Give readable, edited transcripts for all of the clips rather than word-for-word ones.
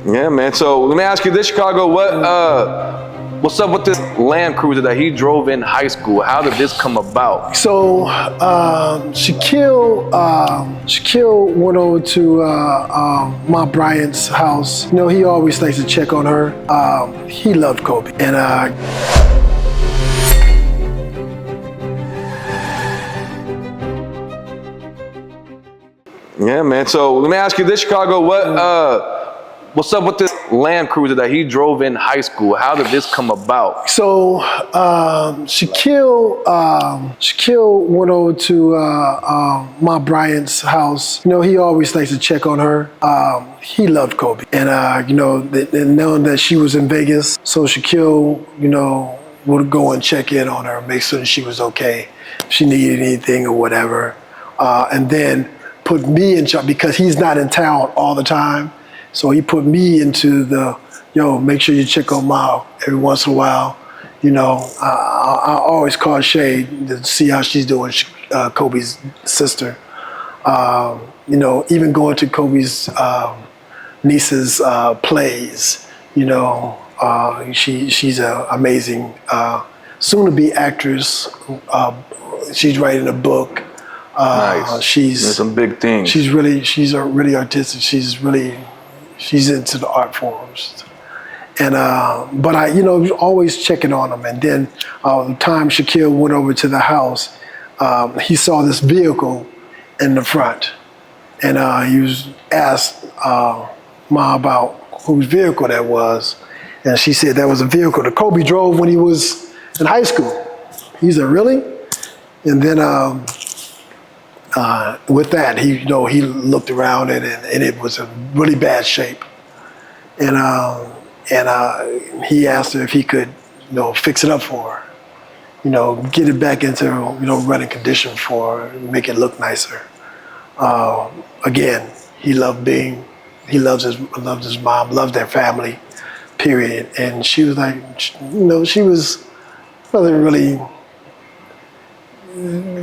Yeah, man. So let me ask you this, Chicago. What's up with this Land Cruiser that he drove in high school? How did this come about? So Shaquille went over to my Bryant's house. You know, he always likes to check on her. He loved Kobe, and yeah, man. So let me ask you this, Chicago. What's up with this Land Cruiser that he drove in high school? How did this come about? So Shaquille went over to my Bryant's house. You know, he always likes to check on her. He loved Kobe, and you know, knowing that she was in Vegas, so Shaquille, you know, would go and check in on her, make sure that she was okay, if she needed anything or whatever, and then put me in charge because he's not in town all the time. So he put me into make sure you check on Ma every once in a while. You know, I always call Shay to see how she's doing, Kobe's sister. You know, even going to Kobe's niece's plays, you know, she's an amazing soon-to-be actress. She's writing a book. Nice. There's some big things. She's really artistic. She's into the art forms, and but I, you know, always checking on them. And then the time Shaquille went over to the house, he saw this vehicle in the front, and he was asked Ma about whose vehicle that was, and she said that was a vehicle that Kobe drove when he was in high school. He said, "Really?" And then with that, he looked around and it was in really bad shape, and he asked her if he could, you know, fix it up for her, you know, get it back into, you know, running condition for her, make it look nicer. Again, he loves his mom, loves their family, period. And she was like, you know, wasn't really.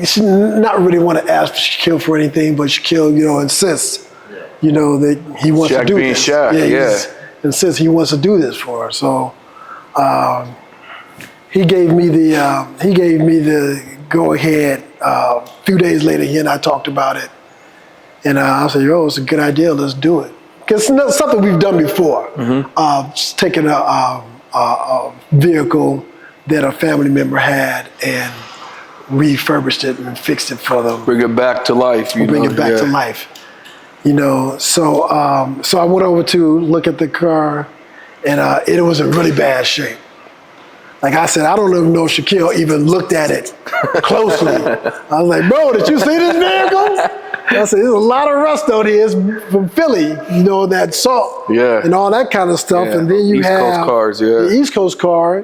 She not really want to ask Shaquille for anything, but Shaquille, you know, insists, you know, that he wants to do this. Shaq, yeah. Insists he wants to do this for her. So he gave me the go ahead. A few days later, he and I talked about it, and I said, "Oh, it's a good idea. Let's do it." Because it's something we've done before. Just taking a vehicle that a family member had and refurbished it and fixed it for them. Bring it back to life. Bring it back to life. You know, so so I went over to look at the car, and it was in really bad shape. Like I said, I don't even know if Shaquille even looked at it closely. I was like, "Bro, did you see this vehicle?" I said, "There's a lot of rust on here. It's from Philly, you know, that salt and all that kind of stuff." And then you have East Coast cars, the East Coast car.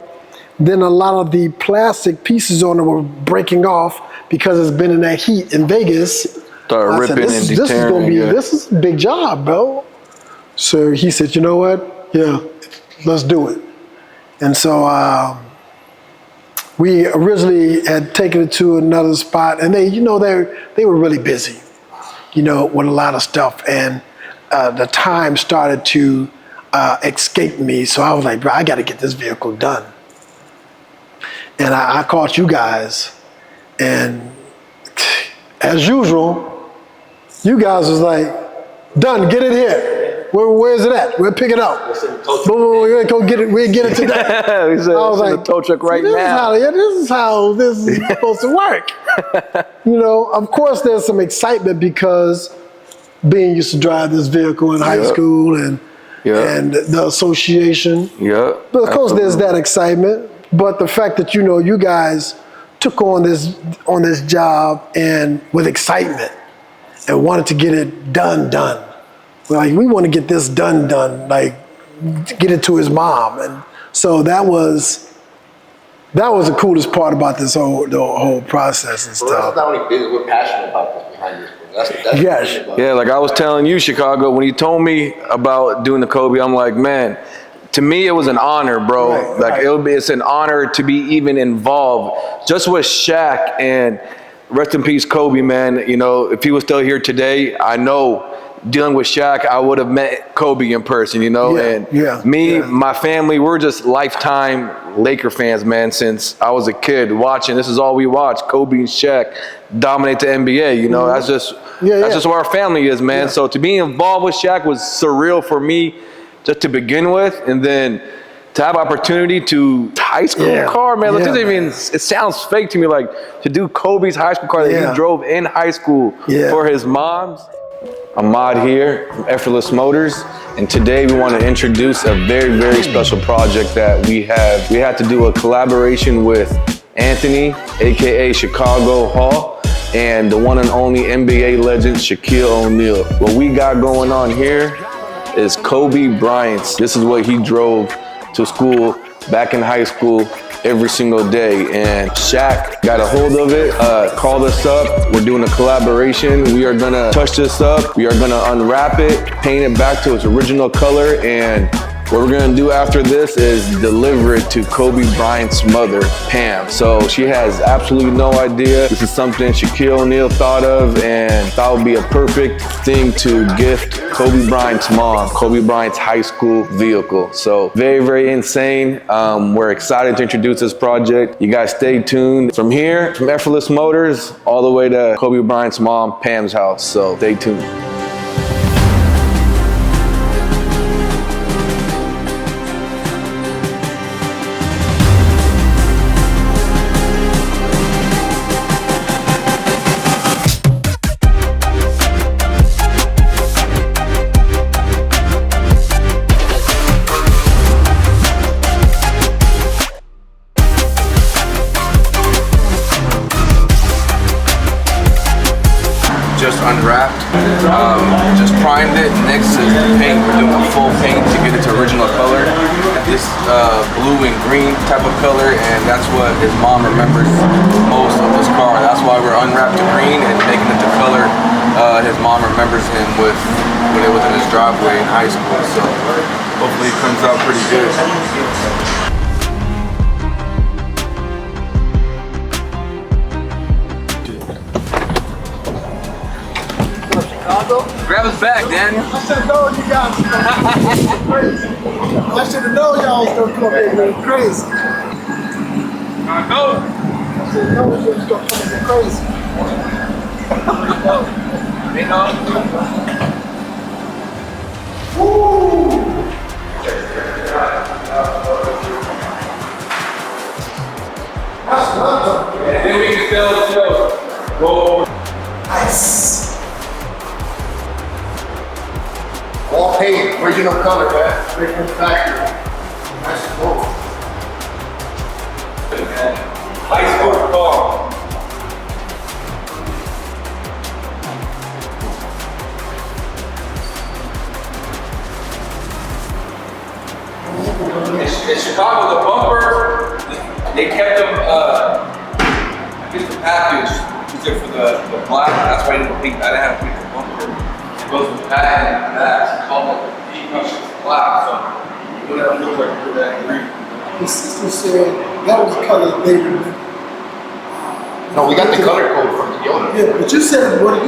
Then a lot of the plastic pieces on it were breaking off because it's been in that heat in Vegas. Started ripping and deterring. This is a big job, bro. So he said, "You know what? Yeah, let's do it." And so we originally had taken it to another spot, and they were really busy, you know, with a lot of stuff, and the time started to escape me. So I was like, "Bro, I got to get this vehicle done." And I called you guys, and as usual, you guys was like, "Done, get it here. Where's it at? We'll pick it up. We'll go get it. We'll get it today." I was like, "The tow truck right now." This is how this is supposed to work. You know, of course, there's some excitement because being used to drive this vehicle in high school and the association. But of course, there's that excitement. But the fact that, you know, you guys took on this job and with excitement and wanted to get it done. We're like, we want to get this done, like get it to his mom. And so that was the coolest part about the whole process and stuff. That's not only business, we're passionate about this behind this. That's yes. Yeah, like I was telling you, Chicago, when you told me about doing the Kobe, I'm like, man, to me, it was an honor, bro. It's an honor to be even involved. Just with Shaq, and rest in peace, Kobe, man. You know, if he was still here today, I know dealing with Shaq, I would have met Kobe in person, you know? And my family, we're just lifetime Laker fans, man, since I was a kid watching. This is all we watch, Kobe and Shaq dominate the NBA, you know? That's just what our family is, man. So to be involved with Shaq was surreal for me just to begin with, and then to have opportunity to high school car, man. It sounds fake to me, like to do Kobe's high school car that he drove in high school for his mom's. Ahmad here from Effortless Motors, and today we want to introduce a very, very special project that we have. We had to do a collaboration with Anthony, aka Chicago Hall, and the one and only NBA legend Shaquille O'Neal. What we got going on here is Kobe Bryant's. This is what he drove to school back in high school every single day, and Shaq got a hold of it, called us up. We're doing a collaboration. We are gonna touch this up. We are gonna unwrap it, paint it back to its original color, and what we're gonna do after this is deliver it to Kobe Bryant's mother, Pam. So she has absolutely no idea. This is something Shaquille O'Neal thought of and thought would be a perfect thing to gift Kobe Bryant's mom, Kobe Bryant's high school vehicle. So very, very insane. We're excited to introduce this project. You guys stay tuned. From here, from Effortless Motors, all the way to Kobe Bryant's mom, Pam's house. So stay tuned. Just unwrapped, just primed it. Next is the paint. We're doing a full paint to get it to original color. This blue and green type of color, and that's what his mom remembers most of this car. That's why we're unwrapped to green and making it the color his mom remembers him with when it was in his driveway in high school. So hopefully it comes out pretty good. Grab his back, Daniel. I should have known you guys was going to go crazy. I should have known y'all was going to come in here crazy. I should have known you was going to come in here crazy. Woo! That's nothing. And then we can sell the show. Whoa. Nice. All paint, original color, man. Straight from the factory. Nice and cool. High school car. In Chicago, the bumper, they kept them, I guess the package, except for the black, that's why I didn't paint, I didn't have to paint the bumper. It goes with that and that, it's called like the deep black, so you would have to look like that green. The sister said that was the color they remember. No, we got the color code from the owner. Yeah, but you said it was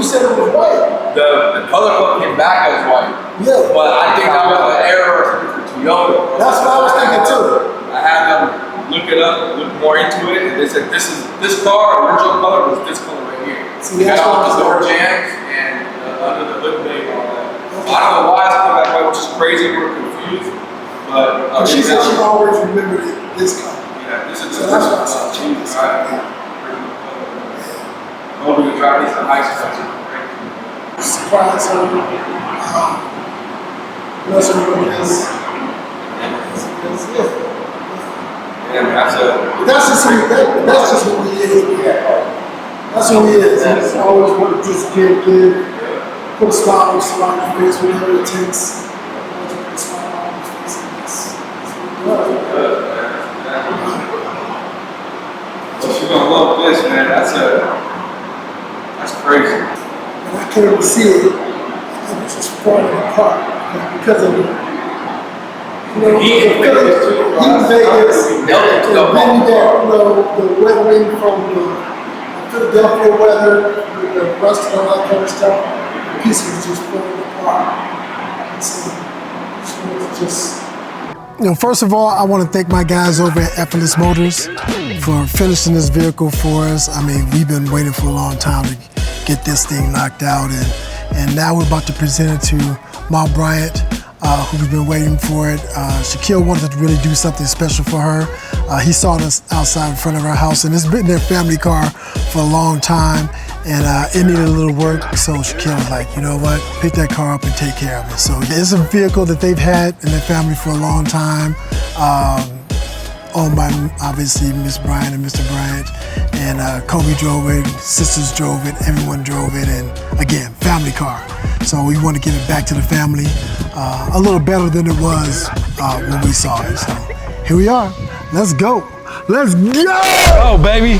white. The color code came back as white. Yeah. But I think that was an error for Toyota. That's what I was thinking too. I had them look it up, look more into it, and they said this car, original color was this color right here. See, We that's got all what the door jams and under the hood bay and all that. So I don't know why it's coming back white, which is crazy, we're confused. But she said she always remembered it this color. yeah, this is So that's what I said. She was Oh, we can drive these to high school. surprise her. Bless her with this. That's it. Yeah, that's That's just who he is. That's who he is. He's always wanted to just give, put a smile on somebody's face, whatever it takes. Put a smile on his face. She's gonna love this, man. That's crazy. And I can't even see it. It's just falling apart because of it. You know, He in Vegas too. He in Vegas. And then you got, the weather wind from the Philadelphia weather, with the rust and all that kind of stuff. The piece was just falling apart. part. So it's just. First of all, I want to thank my guys over at Effortless Motors for finishing this vehicle for us. I mean, we've been waiting for a long time to get this thing knocked out, and now we're about to present it to Ma Bryant, who's been waiting for it. Shaquille wanted to really do something special for her. He saw us outside in front of our house, and it's been their family car for a long time, and it needed a little work, so Shaquille was like, you know what, pick that car up and take care of it. So it's a vehicle that they've had in their family for a long time, owned by, obviously, Miss Bryant and Mr. Bryant, and Kobe drove it, sisters drove it, everyone drove it, and again, family car. So we want to give it back to the family a little better than it was when we saw it. So here we are. Let's go. Let's go! Oh, baby.